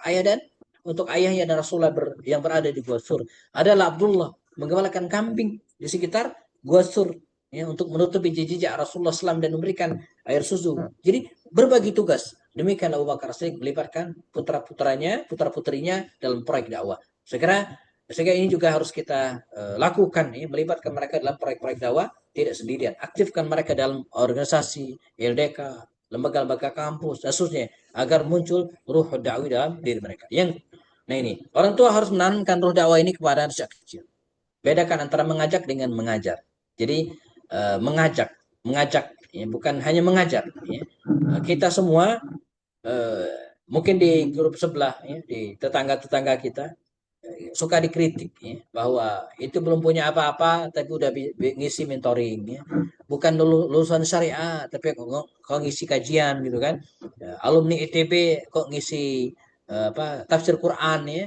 ayahnya dan Rasulullah yang berada di Gua Sur. Adalah Abdullah menggembalakan kambing di sekitar Gua Sur, ya, untuk menutupi jejak Rasulullah SAW dan memberikan air susu. Jadi berbagi tugas. Demikian Abu Bakar Siddiq melibatkan putra-putrinya dalam proyek dakwah. Sehingga ini juga harus kita lakukan, ya, melibatkan mereka dalam proyek-proyek dakwah tidak sendirian. Aktifkan mereka dalam organisasi, LDK, lembaga-lembaga kampus, dan seterusnya, agar muncul ruh dakwah dalam diri mereka. Nah ini, orang tua harus menanamkan ruh dakwah ini kepada anak sejak kecil. Bedakan antara mengajak dengan mengajar. Jadi mengajak, ya, bukan hanya mengajar. Ya. Kita semua mungkin di grup sebelah, ya, di tetangga-tetangga kita suka dikritik, ya, bahwa itu belum punya apa-apa tapi udah ngisi mentoring, ya. Bukan lulusan syariah tapi kok ngisi kajian gitu kan. Alumni ITB kok ngisi tafsir Quran, ya.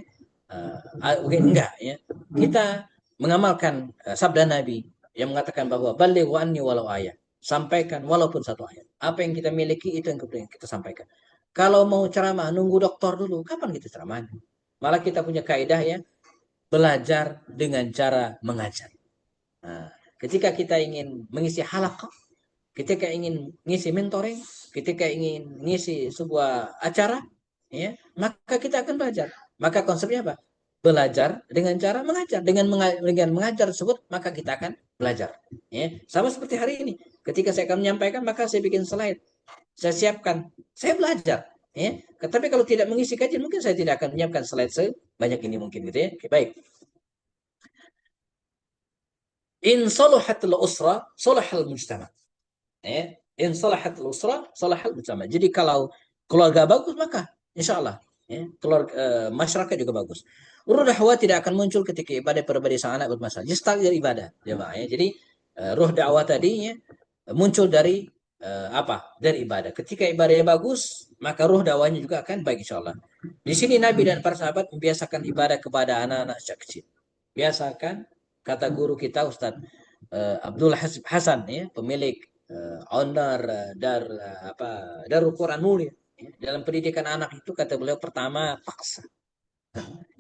Mungkin enggak, ya. Kita mengamalkan sabda Nabi yang mengatakan bahwa baligh anni walau ayat. Sampaikan walaupun satu ayat. Apa yang kita miliki itu yang kita sampaikan. Kalau mau ceramah nunggu doktor dulu, kapan kita ceramah? Malah kita punya kaidah, ya, belajar dengan cara mengajar. Nah, ketika kita ingin mengisi halaqah, ketika ingin mengisi mentoring, ketika ingin mengisi sebuah acara, ya, maka kita akan belajar. Maka konsepnya apa? Belajar dengan cara mengajar. Dengan mengajar tersebut, maka kita akan belajar. Ya. Sama seperti hari ini. Ketika saya akan menyampaikan, maka saya bikin slide. Saya siapkan. Saya belajar. Ya. Tapi kalau tidak mengisi kajian, mungkin saya tidak akan menyiapkan slide sebanyak ini mungkin gitu, ya. Oke, baik. In salahatul usra, salahal mujtama. Ya. In salahatul usra, salahal mujtama. Jadi kalau keluarga bagus, maka insya Allah, ya, masyarakat juga bagus. Ruh dakwah tidak akan muncul ketika ibadah pribadi sang anak bermasalah. Jadi start dari ibadah, ya. Jadi ruh dakwah tadinya muncul dari apa? Dari ibadah. Ketika ibadahnya bagus, maka ruh dakwahnya juga akan baik, insya Allah. Di sini Nabi dan para sahabat membiasakan ibadah kepada anak-anak sejak kecil. Biasakan, kata guru kita Ustadz Abdul Hasan, ya, pemilik owner Darul Quran Mulia, ya. Dalam pendidikan anak itu, kata beliau, pertama paksa,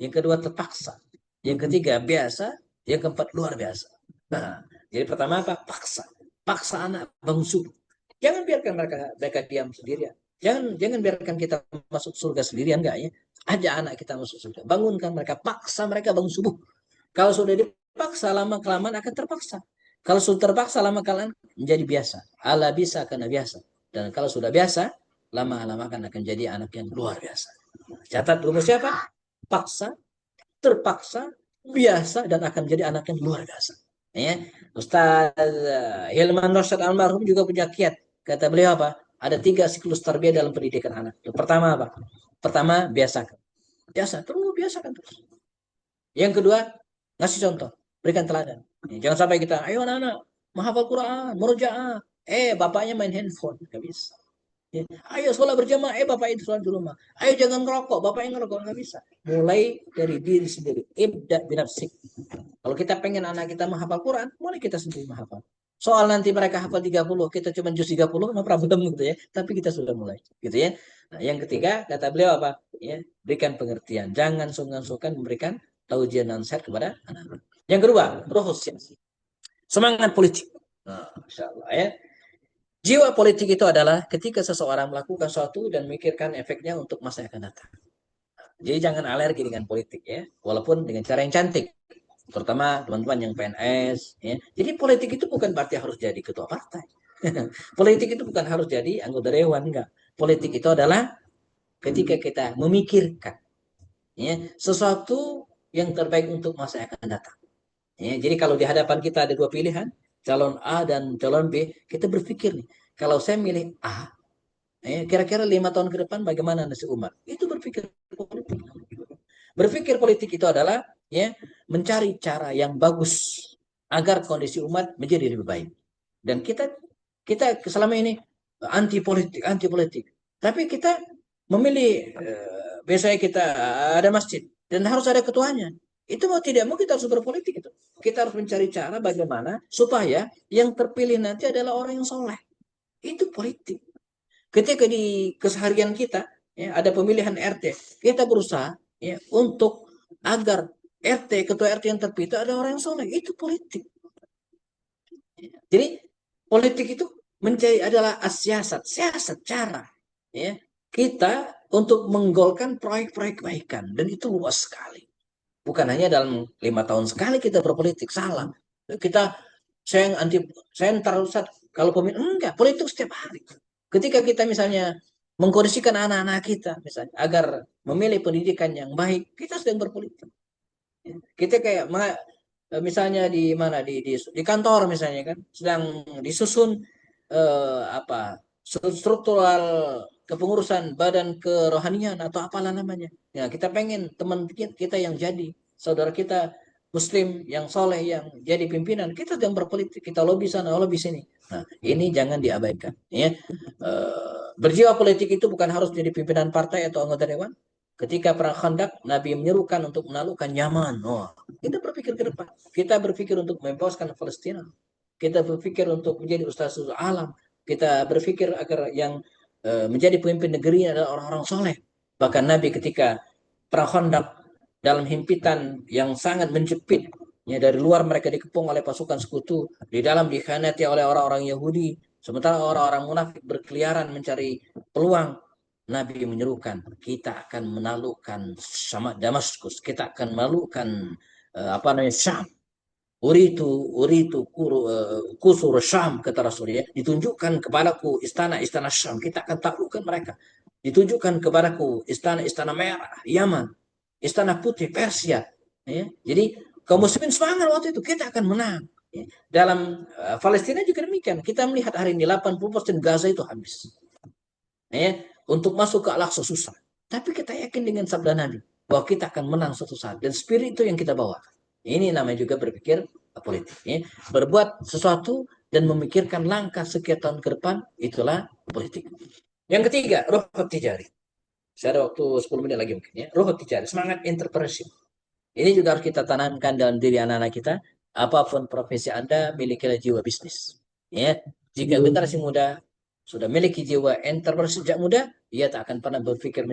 yang kedua terpaksa, yang ketiga biasa, yang keempat luar biasa. Nah, jadi pertama apa? Paksa anak bangun subuh. Jangan biarkan mereka diam sendirian. Jangan biarkan kita masuk surga sendirian, enggak, ya. Ajak anak kita masuk surga. Bangunkan mereka, paksa mereka bangun subuh. Kalau sudah dipaksa, lama kelamaan akan terpaksa. Kalau sudah terpaksa, lama kelamaan menjadi biasa. Ala bisa karena biasa. Dan kalau sudah biasa, lama-lama akan jadi anak yang luar biasa. Catat dulu siapa? Paksa, terpaksa, biasa, dan akan menjadi anak yang luar biasa. Ya. Ustaz Hilman Rashad almarhum juga punya kiat. Kata beliau apa? Ada 3 siklus tarbiyah dalam pendidikan anak. Pertama apa? Pertama, biasakan. Terus biasakan terus. Yang kedua, ngasih contoh, berikan teladan. Jangan sampai kita, ayo anak-anak, menghafal Quran, murojaah. Bapaknya main handphone, nggak bisa. Ya. Ayo sholat berjamaah, bapak itu sholat di rumah. Ayo jangan ngerokok, bapak yang ngerokok, nggak bisa. Mulai dari diri sendiri. Ibda binafsik. Kalau kita pengen anak kita menghafal Quran, mulai kita sendiri menghafal. Soal nanti mereka hafal 30, kita cuma juz 30, no problem gitu ya. Tapi kita sudah mulai, gitu ya. Nah, yang ketiga, kata beliau apa? Ya, berikan pengertian. Jangan sungkan-sungkan memberikan taujiah nasihat kepada anak-anak. Yang kedua, roh siasi. Semangat politik. Nah, Masya Allah ya. Jiwa politik itu adalah ketika seseorang melakukan sesuatu dan memikirkan efeknya untuk masa yang akan datang. Jadi jangan alergi dengan politik ya, walaupun dengan cara yang cantik. Terutama teman-teman yang PNS ya. Jadi politik itu bukan berarti harus jadi ketua partai. Politik itu bukan harus jadi anggota dewan, enggak. Politik itu adalah ketika kita memikirkan ya sesuatu yang terbaik untuk masa yang akan datang. Ya, jadi kalau di hadapan kita ada dua pilihan, calon A dan calon B, kita berpikir nih, kalau saya milih A, kira-kira 5 tahun ke depan bagaimana nasib umat? Itu berpikir politik. Berpikir politik itu adalah ya mencari cara yang bagus agar kondisi umat menjadi lebih baik. Dan kita selama ini anti politik. Tapi kita memilih biasanya kita ada masjid dan harus ada ketuanya. Itu mau tidak mau kita harus berpolitik itu. Kita harus mencari cara bagaimana supaya yang terpilih nanti adalah orang yang soleh. Itu politik. Ketika di keseharian kita ya, ada pemilihan RT, kita berusaha ya untuk agar ketua RT yang terpilih ada orang yang soleh. Itu politik. Jadi politik itu menjadi adalah siasat cara ya kita untuk menggolkan proyek-proyek kebaikan dan itu luas sekali. Bukan hanya dalam 5 tahun sekali kita berpolitik, salah. Kita saya anti saya ntar kalau pemilu enggak, politik setiap hari. Ketika kita misalnya mengkondisikan anak-anak kita misalnya agar memilih pendidikan yang baik, kita sedang berpolitik. Kita kayak misalnya di mana di kantor misalnya kan sedang disusun apa struktural kepengurusan badan kerohanian atau apalah namanya. Ya, kita pengen teman kita yang jadi saudara kita muslim yang soleh yang jadi pimpinan, kita sedang berpolitik, kita lobby sana, lobby sini. Nah, ini jangan diabaikan ya. Berjiwa politik itu bukan harus jadi pimpinan partai atau anggota dewan. Ketika perang Khandaq, Nabi menyerukan untuk menaklukkan Yaman. Oh, kita berpikir ke depan. Kita berpikir untuk membebaskan Palestina. Kita berpikir untuk menjadi ustaz alam. Kita berpikir agar yang menjadi pemimpin negeri adalah orang-orang soleh. Bahkan Nabi ketika perang Khandaq dalam himpitan yang sangat menjepit, ya dari luar mereka dikepung oleh pasukan sekutu, di dalam dikhianati oleh orang-orang Yahudi, sementara orang-orang munafik berkeliaran mencari peluang. Nabi menyerukan kita akan menaklukkan sama Damaskus, kita akan menaklukkan apa namanya Syam. Uritu kusur Syam kata Rasul ya. Ditunjukkan kepadaku istana-istana Syam, kita akan taklukkan mereka. Ditunjukkan kepadaku istana-istana merah Yaman, istana putih Persia. Ya. Jadi kaum muslimin semangat waktu itu kita akan menang. Ya. Dalam Palestina juga demikian. Kita melihat hari ini 80% Gaza itu habis. Ya, untuk masuk ke Al-Aqsa susah. Tapi kita yakin dengan sabda Nabi bahwa kita akan menang suatu saat dan spirit itu yang kita bawa. Ini namanya juga berpikir politik. Ya. Berbuat sesuatu dan memikirkan langkah sekian tahun ke depan itulah politik. Yang ketiga, roh tijari. Saya ada waktu 10 menit lagi mungkin ya. Roh tijari, semangat entrepreneurship. Ini juga harus kita tanamkan dalam diri anak-anak kita. Apapun profesi Anda, milikilah jiwa bisnis. Ya, jika generasi muda sudah memiliki jiwa entrepreneur sejak muda, ia tak akan pernah berpikir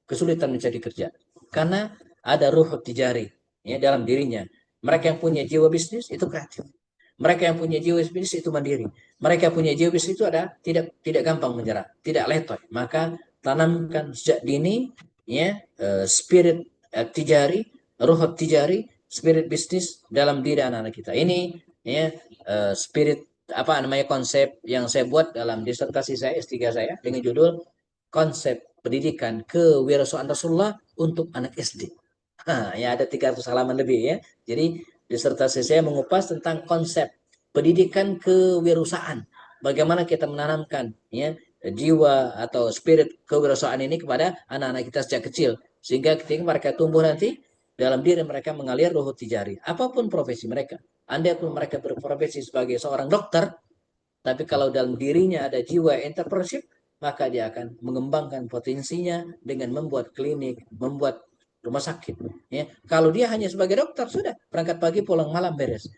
kesulitan mencari kerja. Karena ada ruh tijari ya, dalam dirinya. Mereka yang punya jiwa bisnis itu kreatif. Mereka yang punya jiwa bisnis itu mandiri. Mereka yang punya jiwa bisnis itu ada tidak gampang menyerah, tidak letoy. Maka tanamkan sejak dini ya spirit tijari, ruh tijari, spirit bisnis dalam diri anak-anak kita. Ini ya spirit apa namanya konsep yang saya buat dalam disertasi saya S3 saya dengan judul konsep pendidikan kewirausahaan Rasulullah untuk anak SD. Nah, ya ada 300 halaman lebih ya. Jadi disertasi saya mengupas tentang konsep pendidikan kewirausahaan. Bagaimana kita menanamkan ya jiwa atau spirit kewirausahaan ini kepada anak-anak kita sejak kecil sehingga ketika mereka tumbuh nanti dalam diri mereka mengalir ruh tijari apapun profesi mereka. Andai pun mereka berprofesi sebagai seorang dokter, tapi kalau dalam dirinya ada jiwa entrepreneurship, maka dia akan mengembangkan potensinya dengan membuat klinik, membuat rumah sakit. Ya, kalau dia hanya sebagai dokter, sudah berangkat pagi pulang malam beres.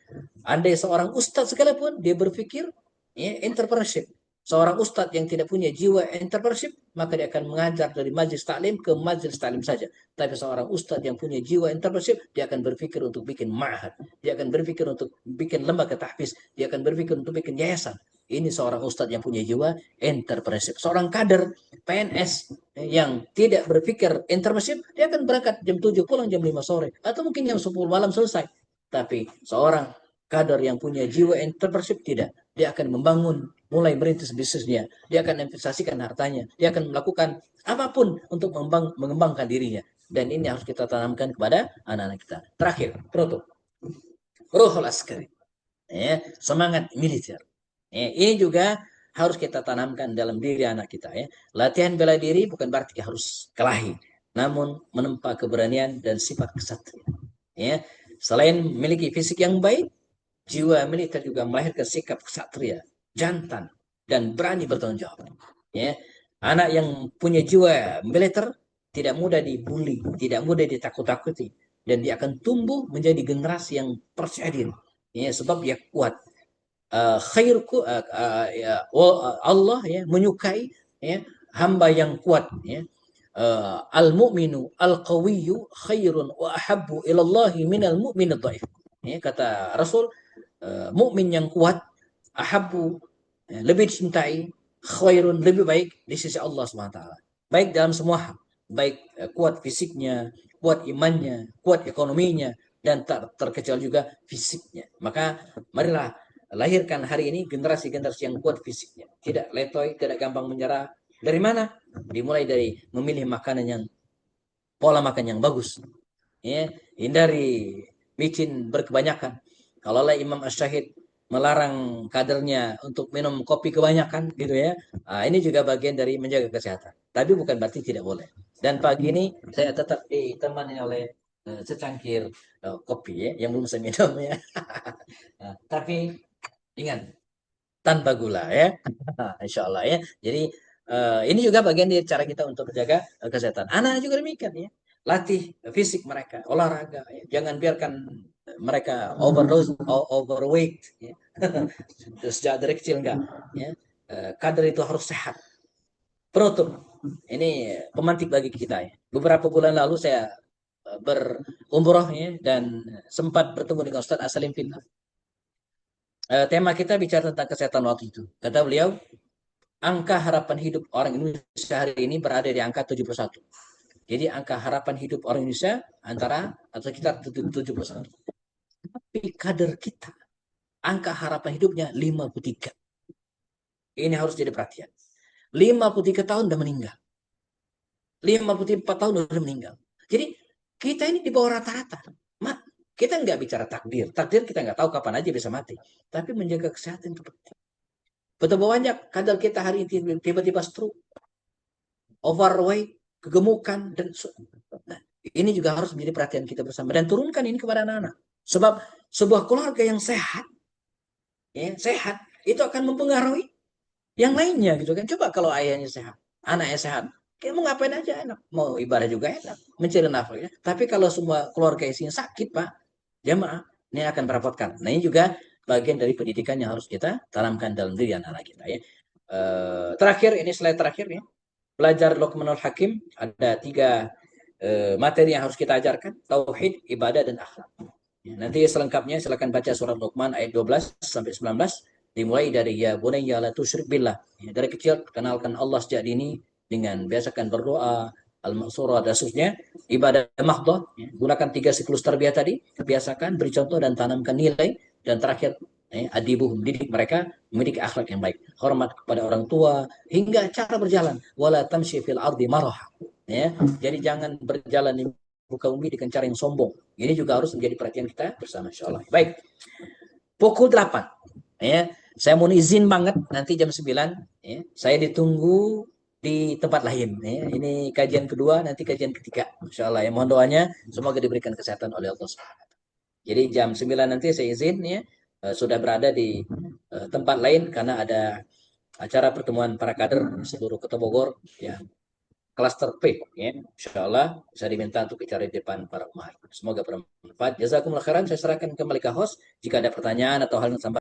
Andai seorang ustadz sekalipun dia berpikir ya, entrepreneurship. Seorang ustadz yang tidak punya jiwa entrepreneurship, maka dia akan mengajar dari majelis taklim ke majelis taklim saja. Tapi seorang ustadz yang punya jiwa entrepreneurship, dia akan berpikir untuk bikin ma'had. Dia akan berpikir untuk bikin lembaga tahfiz. Dia akan berpikir untuk bikin yayasan. Ini seorang ustadz yang punya jiwa entrepreneurship. Seorang kader PNS yang tidak berpikir entrepreneurship, dia akan berangkat jam 7 pulang jam 5 sore. Atau mungkin jam 10 malam selesai. Tapi seorang kader yang punya jiwa entrepreneurship tidak. Dia akan membangun, mulai merintis bisnisnya. Dia akan investasikan hartanya. Dia akan melakukan apapun untuk mengembangkan dirinya. Dan ini harus kita tanamkan kepada anak-anak kita. Terakhir, penutup. Ruhul askari. Ya, semangat militer. Ya, ini juga harus kita tanamkan dalam diri anak kita. Ya. Latihan bela diri bukan berarti harus kelahi. Namun menempa keberanian dan sifat kesatria. Ya. Selain memiliki fisik yang baik, jiwa militer juga melahirkan sikap kesatria, jantan, dan berani bertanggung jawab. Ya. Anak yang punya jiwa militer tidak mudah dibully, tidak mudah ditakut-takuti, dan dia akan tumbuh menjadi generasi yang percaya diri. Ya, sebab dia kuat. Khairku ya, Allah ya menyukai ya hamba yang kuat ya. Al-mu'minu al-qawiyyu khairun wa ahabbu ila Allah minal mu'min dhaif. Ya, kata Rasul, mukmin yang kuat ahabbu ya, lebih dicintai, khairun lebih baik di sisi Allah SWT. Baik dalam semua hal, baik kuat fisiknya, kuat imannya, kuat ekonominya, dan tak terkecuali juga fisiknya. Maka marilah lahirkan hari ini generasi-generasi yang kuat fisiknya, tidak letoy, tidak gampang menyerah. Dari mana? Dimulai dari memilih makanan yang pola makan yang bagus. Ya, hindari micin berkebanyakan. Kalau Imam Ash-Shahid melarang kadernya untuk minum kopi kebanyakan gitu ya. Nah, ini juga bagian dari menjaga kesehatan. Tapi bukan berarti tidak boleh. Dan pagi ini saya tetap ditemani oleh secangkir kopi ya yang belum saya minum ya. Nah, tapi ingat tanpa gula ya. Insya Allah ya. Jadi ini juga bagian dari cara kita untuk menjaga kesehatan. Anak juga demikian ya. Latih fisik mereka, olahraga. Ya. Jangan biarkan mereka overweight. Ya. Sejak dari kecil enggak. Ya. Kader itu harus sehat. Penutup. Ini pemantik bagi kita ya. Beberapa bulan lalu saya berumroh ya, dan sempat bertemu dengan Ustadz Asalim Fillah. Tema kita bicara tentang kesehatan waktu itu. Kata beliau, angka harapan hidup orang Indonesia hari ini berada di angka 71. Jadi angka harapan hidup orang Indonesia antara atau sekitar 71. Tapi kader kita, angka harapan hidupnya 53. Ini harus jadi perhatian. 53 tahun udah meninggal. 54 tahun udah meninggal. Jadi kita ini di bawah rata-rata. Kita nggak bicara takdir. Takdir kita nggak tahu kapan aja bisa mati. Tapi menjaga kesehatan itu penting. Betapa banyak kader kita hari ini tiba-tiba stroke, overweight, kegemukan, dan nah, ini juga harus menjadi perhatian kita bersama. Dan turunkan ini kepada anak-anak. Sebab sebuah keluarga yang sehat, ya, sehat, itu akan mempengaruhi yang lainnya gitu kan. Coba kalau ayahnya sehat, anaknya sehat, kayak mau ngapain aja enak, mau ibadah juga enak, mencari nafkah. Ya. Tapi kalau semua keluarga isinya sakit pak, jamaah, ini akan merepotkan. Nah ini juga bagian dari pendidikan yang harus kita tanamkan dalam diri anak-anak kita ya. Terakhir ini slide terakhir ya. Belajar Luqmanul Hakim ada 3 materi yang harus kita ajarkan, tauhid, ibadah, dan akhlak. Ya, nanti selengkapnya silakan baca surat Luqman ayat 12 sampai 19, dimulai dari ya bunayya la tusyrik billah. Ya, dari kecil kenalkan Allah sejak dini dengan biasakan berdoa, al-ma'surah dan seterusnya, ibadah mahdhah, ya, gunakan 3 siklus tarbiyah tadi, biasakan, beri contoh dan tanamkan nilai, dan terakhir adibuh, mendidik mereka memiliki akhlak yang baik, hormat kepada orang tua, hingga cara berjalan, wala tamshi fil ardi maraha. Ya, jadi jangan berjalan di muka bumi dengan cara yang sombong. Ini juga harus menjadi perhatian kita bersama insyaallah. Baik. Pukul 8. Ya. Saya mau izin banget nanti jam 9 ya. Saya ditunggu di tempat lain ya. Ini kajian kedua, nanti kajian ketiga. Insyaallah ya. Mohon doanya semoga diberikan kesehatan oleh Allah Subhanahu. Jadi jam 9 nanti saya izin ya. Sudah berada di tempat lain karena ada acara pertemuan para kader seluruh Kota Bogor ya. Cluster P, ya. Insya Allah bisa diminta untuk bicara di depan para pemahaman. Semoga bermanfaat. Jazakumullah khairan. Saya serahkan kembali ke host. Jika ada pertanyaan atau hal yang